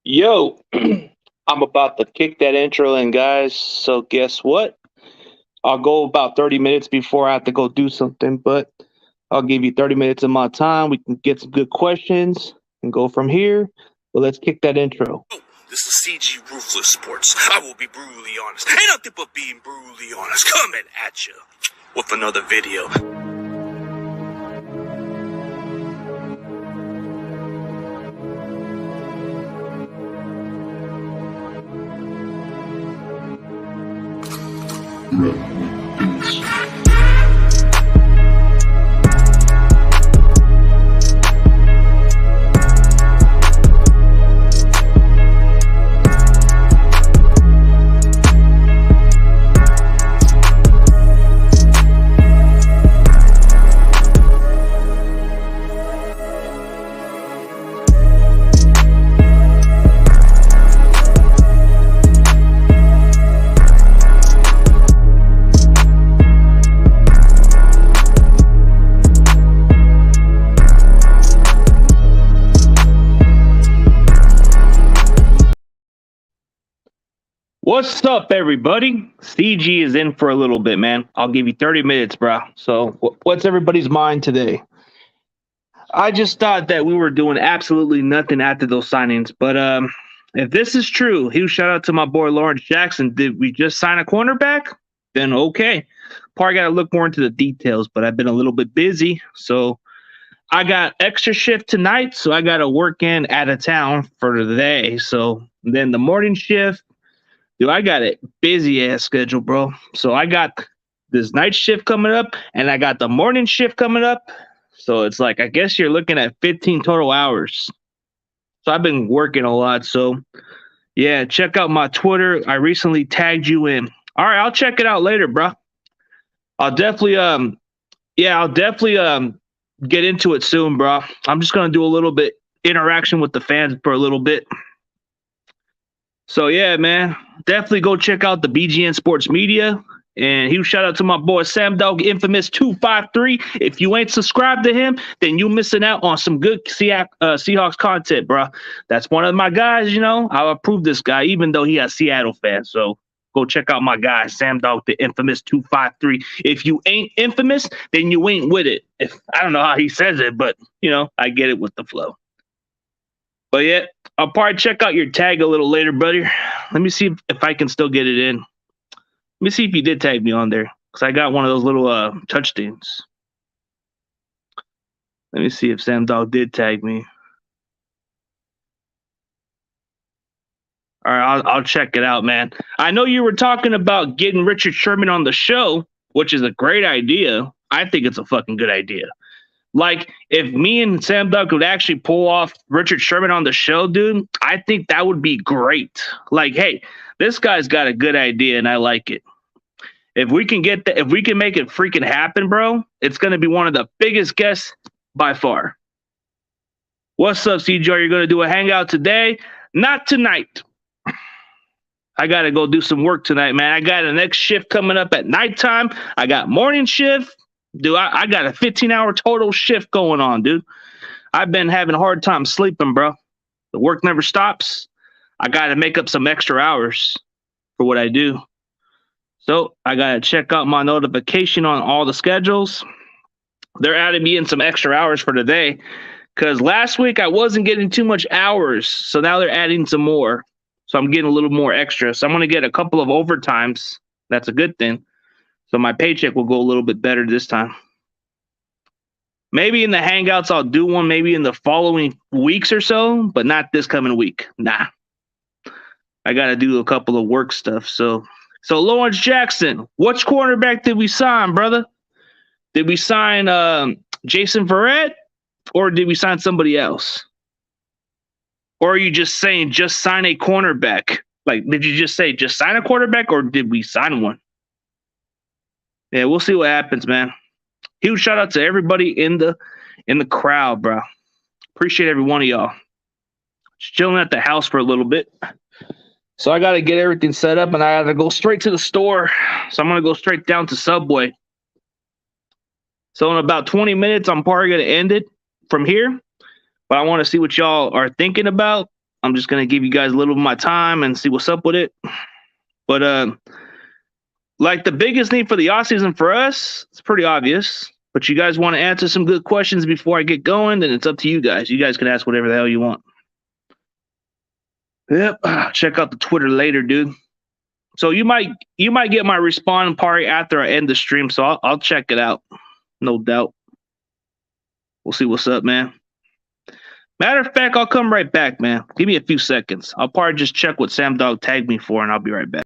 Yo, I'm about to kick that intro in, guys. So, guess what? I'll go about 30 minutes before I have to go do something, but I'll give you 30 minutes of my time. We can get some good questions and go from here. But let's kick that intro. This is CG Ruthless Sports. I will be brutally honest. Ain't nothing but being brutally honest. Coming at you with another video. What's up, everybody? CG is in for a little bit, man. I'll give you 30 minutes, bro. So, what's everybody's mind today? I just thought that we were doing absolutely nothing after those signings, but if this is true, huge shout out to my boy Lawrence Jackson. Did we just sign a cornerback? Then okay. Probably got to look more into the details, but I've been a little bit busy, so I got extra shift tonight, so I got to work in out of town for the day. So then the morning shift. Dude, I got a busy ass schedule, bro. So I got this night shift coming up and I got the morning shift coming up. So it's like, I guess you're looking at 15 total hours. So I've been working a lot. So yeah, check out my Twitter. I recently tagged you in. All right, I'll check it out later, bro. I'll definitely get into it soon, bro. I'm just going to do a little bit interaction with the fans for a little bit. So yeah, man, definitely go check out the BGN Sports Media. And huge shout out to my boy Sam Dog Infamous 253. If you ain't subscribed to him, then you missing out on some good Seahawks content, bro. That's one of my guys, you know. I approve this guy, even though he has Seattle fans. So go check out my guy, Sam Dog the Infamous 253. If you ain't infamous, then you ain't with it. I don't know how he says it, but you know, I get it with the flow. But yeah, I'll probably check out your tag a little later, brother. Let me see if I can still get it in. Let me see if you did tag me on there, because I got one of those little touchdowns. Let me see if Sam Dog did tag me. All right, I'll check it out, man. I know you were talking about getting Richard Sherman on the show, which is a great idea. I think it's a fucking good idea. Like, if me and Sam Dog could actually pull off Richard Sherman on the show, dude, I think that would be great. Like, hey, this guy's got a good idea, and I like it. If we can make it freaking happen, bro, it's going to be one of the biggest guests by far. What's up, CJ? You're going to do a hangout today? Not tonight. I got to go do some work tonight, man. I got a next shift coming up at nighttime. I got morning shift. Dude, I got a 15-hour total shift going on, dude. I've been having a hard time sleeping, bro. The work never stops. I got to make up some extra hours for what I do. So I got to check out my notification on all the schedules. They're adding me in some extra hours for today because last week I wasn't getting too much hours. So now they're adding some more. So I'm getting a little more extra. So I'm going to get a couple of overtimes. That's a good thing. So my paycheck will go a little bit better this time. Maybe in the Hangouts, I'll do one maybe in the following weeks or so, but not this coming week. Nah. I got to do a couple of work stuff. So Lawrence Jackson, which cornerback did we sign, brother? Did we sign Jason Verrett, or did we sign somebody else? Or are you just saying just sign a cornerback? Like, did you just say just sign a quarterback, or did we sign one? Yeah, we'll see what happens, man. Huge shout out to everybody in the crowd, bro. Appreciate every one of y'all. Just chilling at the house for a little bit. So I got to get everything set up, and I got to go straight to the store. So I'm going to go straight down to Subway. So in about 20 minutes, I'm probably going to end it from here. But I want to see what y'all are thinking about. I'm just gonna give you guys a little of my time and see what's up with it. But like the biggest need for the offseason for us, it's pretty obvious. But you guys want to answer some good questions before I get going, then it's up to you guys. You guys can ask whatever the hell you want. Yep. Check out the Twitter later, dude. So you might get my respond party after I end the stream, so I'll check it out. No doubt. We'll see what's up, man. Matter of fact, I'll come right back, man. Give me a few seconds. I'll probably just check what Sam Dog tagged me for, and I'll be right back.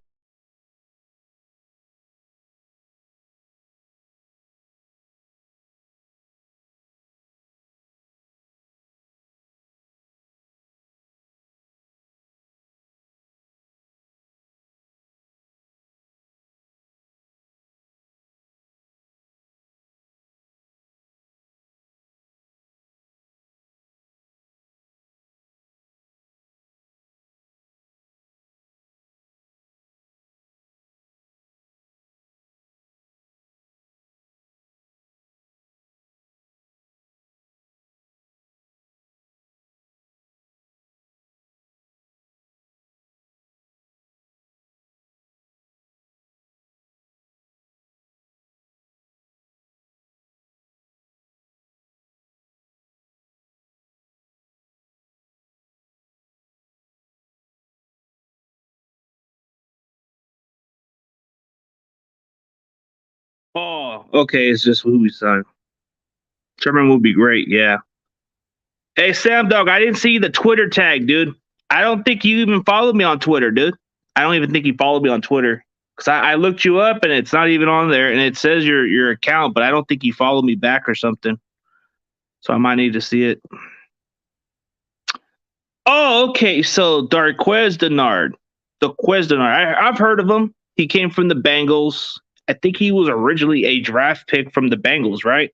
Oh, okay. It's just who we signed. Sherman would be great. Yeah. Hey, Sam Dog, I didn't see the Twitter tag, dude. I don't think you even followed me on Twitter, dude. I don't even think you followed me on Twitter. Because I looked you up and it's not even on there. And it says your account, but I don't think you followed me back or something. So I might need to see it. Oh, okay. So Darquez Denard. I've heard of him. He came from the Bengals. I think he was originally a draft pick from the Bengals, right?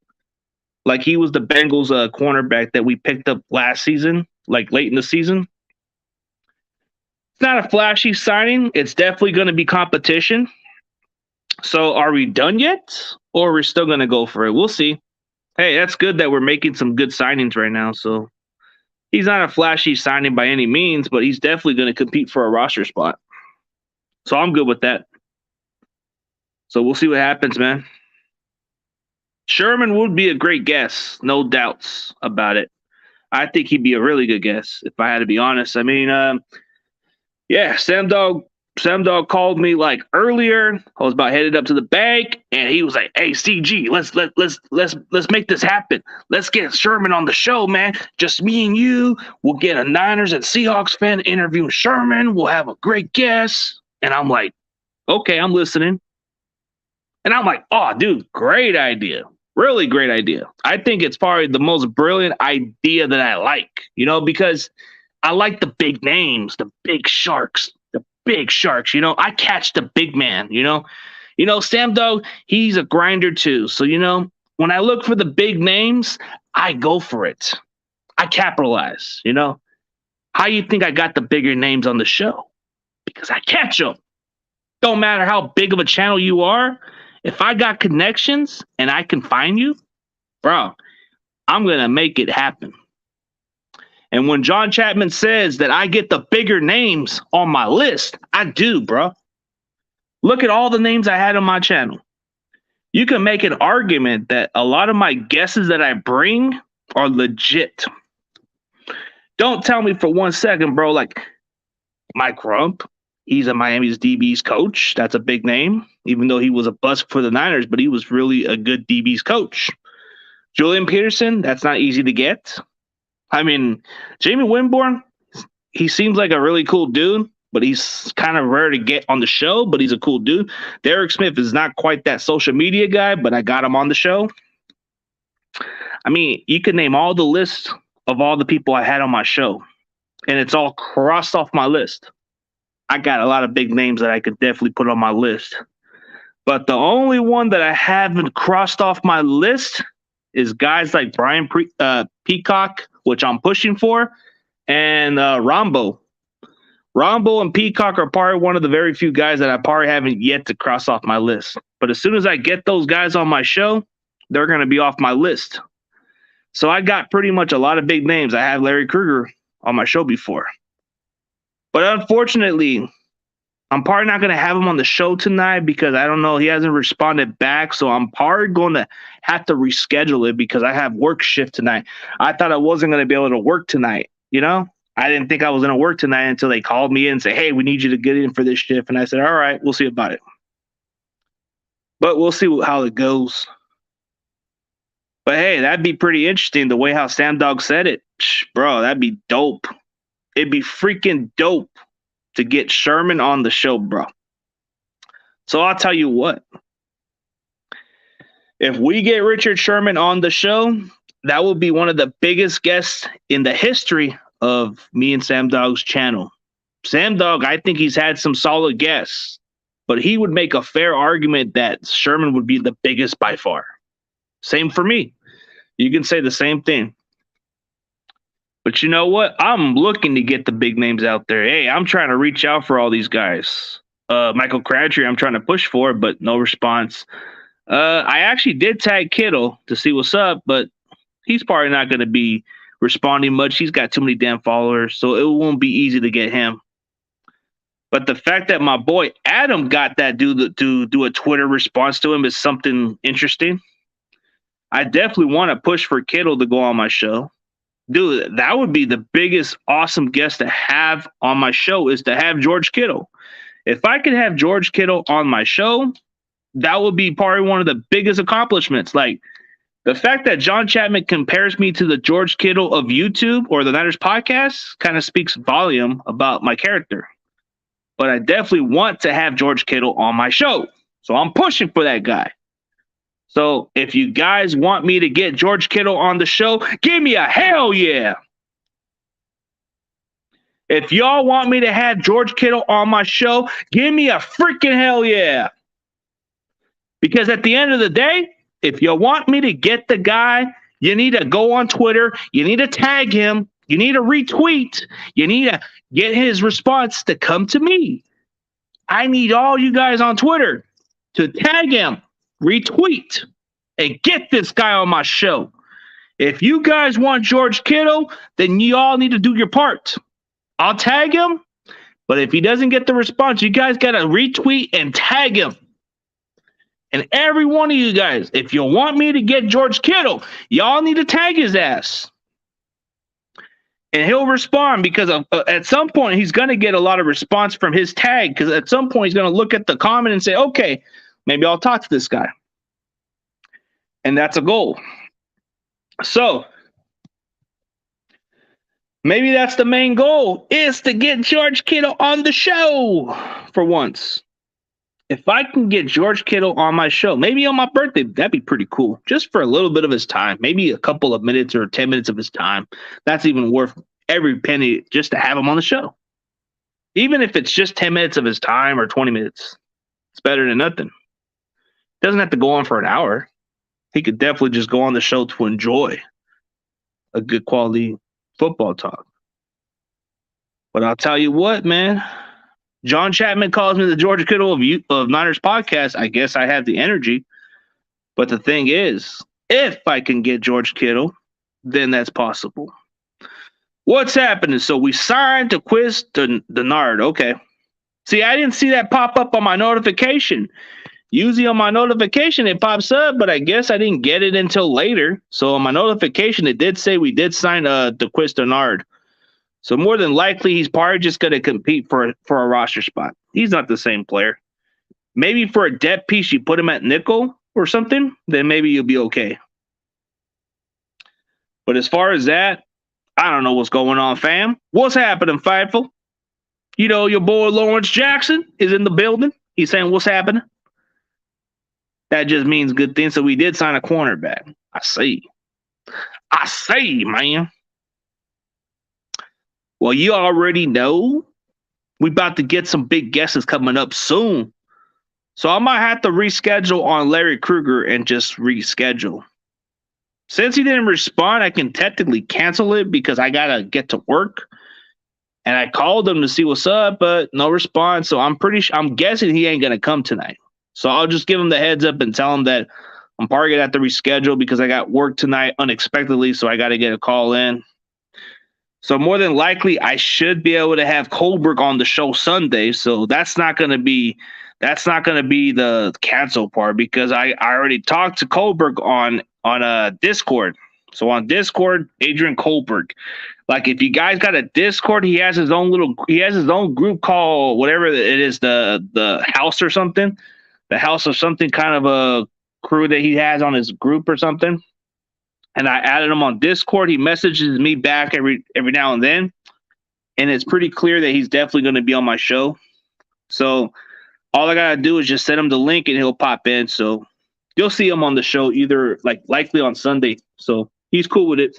Like he was the Bengals cornerback that we picked up last season, like late in the season. It's not a flashy signing. It's definitely going to be competition. So are we done yet? Or are we still going to go for it? We'll see. Hey, that's good that we're making some good signings right now. So he's not a flashy signing by any means, but he's definitely going to compete for a roster spot. So I'm good with that. So we'll see what happens, man. Sherman would be a great guess. No doubts about it. I think he'd be a really good guess, if I had to be honest. I mean, yeah, Sam Dog called me like earlier. I was about headed up to the bank, and he was like, "Hey, CG, let's make this happen. Let's get Sherman on the show, man. Just me and you. We'll get a Niners and Seahawks fan interviewing Sherman. We'll have a great guest." And I'm like, "Okay, I'm listening." And I'm like, "Oh, dude, great idea. Really great idea. I think it's probably the most brilliant idea that I like, because I like the big names, the big sharks. I catch the big man, Sam Dog, he's a grinder too. So, when I look for the big names, I go for it. I capitalize, How you think I got the bigger names on the show? Because I catch them. Don't matter how big of a channel you are. If I got connections and I can find you, bro, I'm going to make it happen. And when John Chapman says that I get the bigger names on my list, I do, bro. Look at all the names I had on my channel. You can make an argument that a lot of my guesses that I bring are legit. Don't tell me for 1 second, bro, like Mike Rump, he's a Miami's DB's coach. That's a big name, even though he was a bust for the Niners, but he was really a good DB's coach. Julian Peterson, that's not easy to get. I mean, Jamie Winborn, he seems like a really cool dude, but he's kind of rare to get on the show, but he's a cool dude. Derek Smith is not quite that social media guy, but I got him on the show. I mean, you can name all the list of all the people I had on my show, and it's all crossed off my list. I got a lot of big names that I could definitely put on my list. But the only one that I haven't crossed off my list is guys like Brian Peacock, which I'm pushing for, and Rombo. Rombo and Peacock are probably one of the very few guys that I probably haven't yet to cross off my list. But as soon as I get those guys on my show, they're going to be off my list. So I got pretty much a lot of big names. I had Larry Krueger on my show before. But unfortunately, I'm probably not going to have him on the show tonight because I don't know. He hasn't responded back. So I'm probably going to have to reschedule it because I have work shift tonight. I thought I wasn't going to be able to work tonight. You know, I didn't think I was going to work tonight until they called me in and say, hey, we need you to get in for this shift. And I said, all right, we'll see about it. But we'll see how it goes. But hey, that'd be pretty interesting the way how Sam Dog said it. Bro, that'd be dope. It'd be freaking dope to get Sherman on the show, bro. So I'll tell you what. If we get Richard Sherman on the show, that will be one of the biggest guests in the history of me and Sam Dog's channel. Sam Dog, I think he's had some solid guests, but he would make a fair argument that Sherman would be the biggest by far. Same for me. You can say the same thing. But you know what? I'm looking to get the big names out there. Hey, I'm trying to reach out for all these guys. Michael Crabtree, I'm trying to push for, but no response. I actually did tag Kittle to see what's up, but he's probably not going to be responding much. He's got too many damn followers, so it won't be easy to get him. But the fact that my boy Adam got that dude to do a Twitter response to him is something interesting. I definitely want to push for Kittle to go on my show. Dude, that would be the biggest awesome guest to have on my show is to have George Kittle. If I could have George Kittle on my show, that would be probably one of the biggest accomplishments. Like the fact that John Chapman compares me to the George Kittle of YouTube or the Niners podcast kind of speaks volume about my character. But I definitely want to have George Kittle on my show. So I'm pushing for that guy. So if you guys want me to get George Kittle on the show, give me a hell yeah. If y'all want me to have George Kittle on my show, give me a freaking hell yeah. Because at the end of the day, if you want me to get the guy, you need to go on Twitter. You need to tag him. You need to retweet. You need to get his response to come to me. I need all you guys on Twitter to tag him, retweet, and get this guy on my show. If you guys want George Kittle, then you all need to do your part. I'll tag him, but if he doesn't get the response, you guys got to retweet and tag him. And every one of you guys, if you want me to get George Kittle, y'all need to tag his ass. And he'll respond because at some point he's going to get a lot of response from his tag because at some point he's going to look at the comment and say, okay, maybe I'll talk to this guy. And that's a goal. So maybe that's the main goal is to get George Kittle on the show for once. If I can get George Kittle on my show, maybe on my birthday, that'd be pretty cool. Just for a little bit of his time, maybe a couple of minutes or 10 minutes of his time. That's even worth every penny just to have him on the show. Even if it's just 10 minutes of his time or 20 minutes, it's better than nothing. Doesn't have to go on for an hour. He could definitely just go on the show to enjoy a good quality football talk. But I'll tell you what, man. John Chapman calls me the George Kittle of Niners podcast. I guess I have the energy. But the thing is, if I can get George Kittle, then that's possible. What's happening? So we signed to Quiz Denard. Okay. See, I didn't see that pop up on my notification. Usually on my notification, it pops up, but I guess I didn't get it until later. So on my notification, it did say we did sign to Quiz Denard. So more than likely, he's probably just going to compete for a roster spot. He's not the same player. Maybe for a depth piece, you put him at nickel or something, then maybe you'll be okay. But as far as that, I don't know what's going on, fam. What's happening, Fightful? You know, your boy Lawrence Jackson is in the building. He's saying, what's happening? That just means good things. So we did sign a cornerback. I see, man. Well, you already know we about to get some big guesses coming up soon. So I might have to reschedule on Larry Krueger and just reschedule. Since he didn't respond, I can technically cancel it because I got to get to work. And I called him to see what's up, but no response. So I'm guessing he ain't going to come tonight. So I'll just give him the heads up and tell him that I'm probably going to have to reschedule because I got work tonight unexpectedly. So I got to get a call in. So more than likely, I should be able to have Colberg on the show Sunday. So that's not going to be the cancel part, because I already talked to Colberg on Discord. So on Discord, Adrian Colberg. Like, if you guys got a Discord, he has his own group called whatever it is, the house or something, the house of something, kind of a crew that he has on his group or something. And I added him on Discord. He messages me back every now and then, and it's pretty clear that he's definitely going to be on my show. So all I gotta do is just send him the link, and he'll pop in. So you'll see him on the show, either likely on Sunday. So he's cool with it.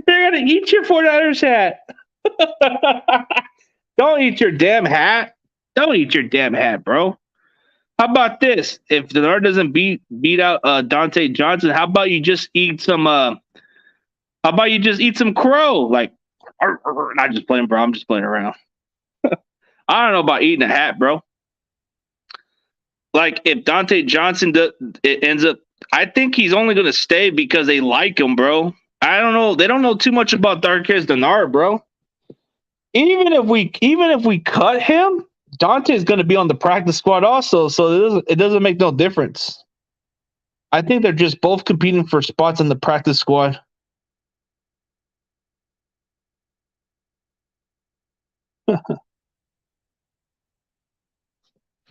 You're gonna eat your $4 hat. Don't eat your damn hat. Don't eat your damn hat, bro. How about this? If Denard doesn't beat out Dante Johnson, how about you just eat some crow? Like, not just playing, bro. I'm just playing around. I don't know about eating a hat, bro. Like, if Dante Johnson it ends up, I think he's only going to stay because they like him, bro. I don't know. They don't know too much about Darquez Denard, bro. Even if we cut him, Dante is going to be on the practice squad also, so it doesn't make no difference. I think they're just both competing for spots in the practice squad.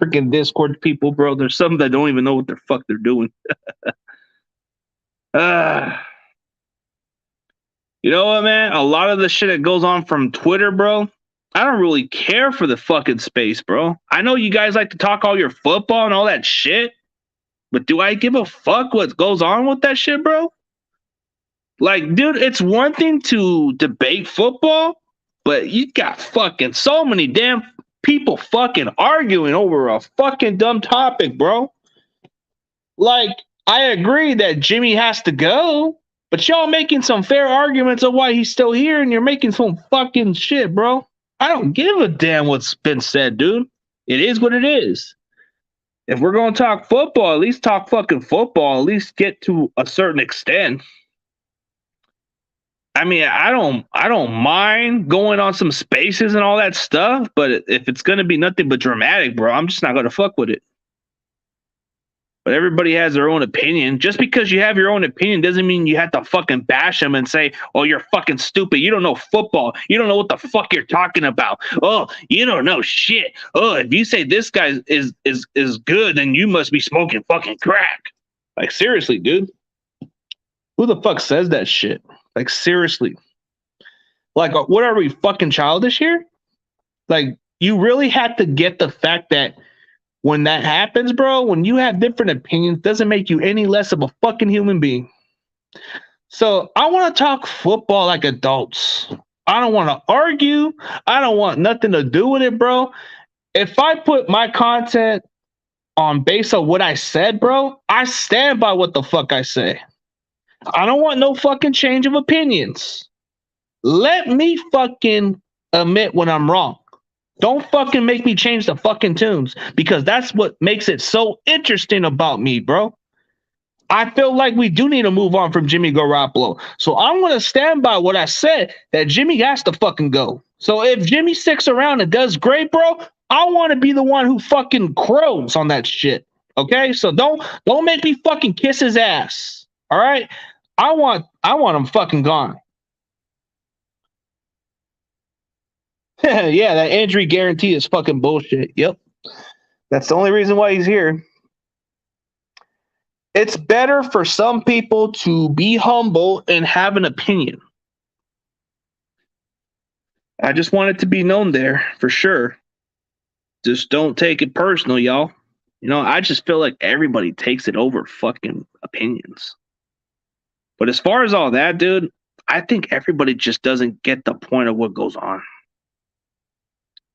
Freaking Discord people, bro. There's some that don't even know what the fuck they're doing. You know what, man? A lot of the shit that goes on from Twitter, bro, I don't really care for the fucking space, bro. I know you guys like to talk all your football and all that shit, but do I give a fuck what goes on with that shit, bro? Like, dude, it's one thing to debate football, but you got fucking so many damn people fucking arguing over a fucking dumb topic, bro. Like, I agree that Jimmy has to go, but y'all making some fair arguments of why he's still here, and you're making some fucking shit, bro. I don't give a damn what's been said, dude. It is what it is. If we're going to talk football, at least talk fucking football. At least get to a certain extent. I mean, I don't mind going on some spaces and all that stuff, but if it's going to be nothing but dramatic, bro, I'm just not going to fuck with it. But everybody has their own opinion. Just because you have your own opinion doesn't mean you have to fucking bash them and say, oh, you're fucking stupid. You don't know football. You don't know what the fuck you're talking about. Oh, you don't know shit. Oh, if you say this guy is good, then you must be smoking fucking crack. Like, seriously, dude. Who the fuck says that shit? Like, seriously. Like, what are we, fucking childish here? Like, you really had to get the fact that when that happens, bro, when you have different opinions, doesn't make you any less of a fucking human being. So I want to talk football like adults. I don't want to argue. I don't want nothing to do with it, bro. If I put my content on base of what I said, bro, I stand by what the fuck I say. I don't want no fucking change of opinions. Let me fucking admit when I'm wrong. Don't fucking make me change the fucking tunes, because that's what makes it so interesting about me, bro. I feel like we do need to move on from Jimmy Garoppolo. So I'm going to stand by what I said, that Jimmy has to fucking go. So if Jimmy sticks around and does great, bro, I want to be the one who fucking crows on that shit. Okay? So don't make me fucking kiss his ass. All right? I want him fucking gone. Yeah, that injury guarantee is fucking bullshit. Yep. That's the only reason why he's here. It's better for some people to be humble and have an opinion. I just want it to be known there for sure. Just don't take it personal, y'all. You know, I just feel like everybody takes it over fucking opinions. But as far as all that, dude, I think everybody just doesn't get the point of what goes on.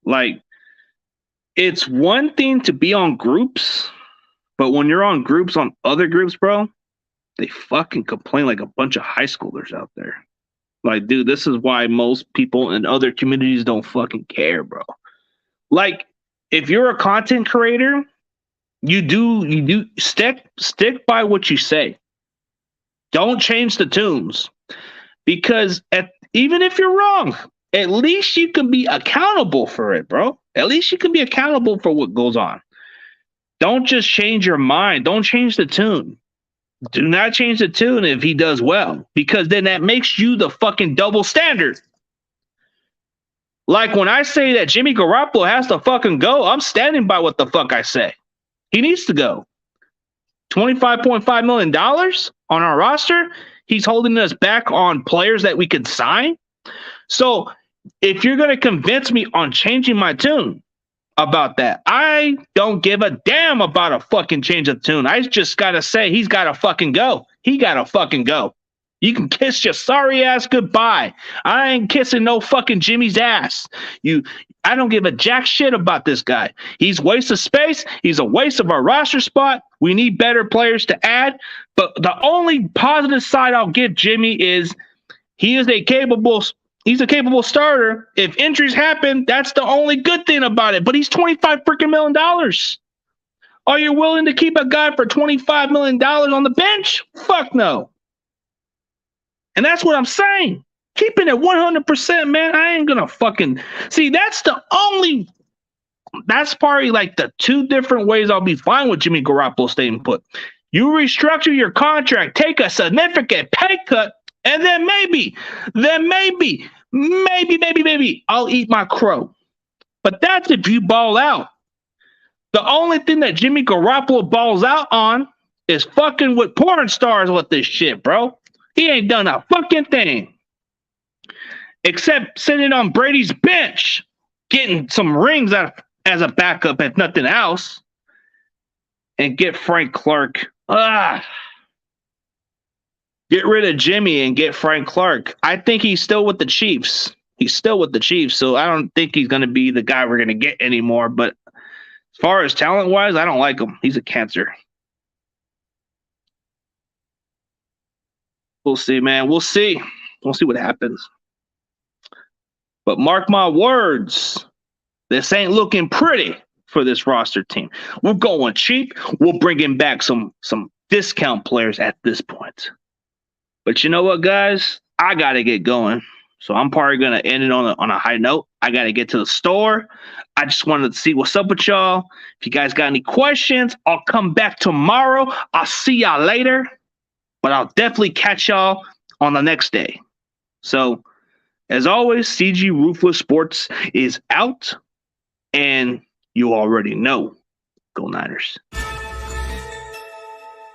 Like, it's one thing to be on groups, but when you're on groups on other groups, bro, they fucking complain like a bunch of high schoolers out there. Like, dude, this is why most people in other communities don't fucking care, bro. Like, if you're a content creator, You do stick by what you say. Don't change the tunes, because even if you're wrong, at least you can be accountable for it, bro. At least you can be accountable for what goes on. Don't just change your mind. Don't change the tune. Do not change the tune if he does well, because then that makes you the fucking double standard. Like when I say that Jimmy Garoppolo has to fucking go, I'm standing by what the fuck I say. He needs to go. $25.5 million on our roster. He's holding us back on players that we could sign. So if you're going to convince me on changing my tune about that, I don't give a damn about a fucking change of tune. I just got to say he's got to fucking go. He got to fucking go. You can kiss your sorry ass goodbye. I ain't kissing no fucking Jimmy's ass. I don't give a jack shit about this guy. He's a waste of space. He's a waste of our roster spot. We need better players to add. But the only positive side I'll give Jimmy is he's a capable starter. If injuries happen, that's the only good thing about it. But he's $25 freaking million. Are you willing to keep a guy for $25 million on the bench? Fuck no. And that's what I'm saying. Keeping it 100%, man. I ain't gonna fucking see. That's probably like the two different ways I'll be fine with Jimmy Garoppolo staying put. You restructure your contract, take a significant pay cut, and then maybe I'll eat my crow. But that's if you ball out. The only thing that Jimmy Garoppolo balls out on is fucking with porn stars with this shit, bro. He ain't done a fucking thing except sitting on Brady's bench, getting some rings as a backup, if nothing else, and get Frank Clark. Get rid of Jimmy and get Frank Clark. I think he's still with the Chiefs. So I don't think he's going to be the guy we're going to get anymore. But as far as talent-wise, I don't like him. He's a cancer. We'll see, man. We'll see what happens. But mark my words, this ain't looking pretty for this roster team. We're going cheap. We'll bring in back some discount players at this point. But you know what, guys? I got to get going. So I'm probably going to end it on a high note. I got to get to the store. I just wanted to see what's up with y'all. If you guys got any questions, I'll come back tomorrow. I'll see y'all later. But I'll definitely catch y'all on the next day. So, as always, CG Ruthless Sports is out. And you already know. Go Niners.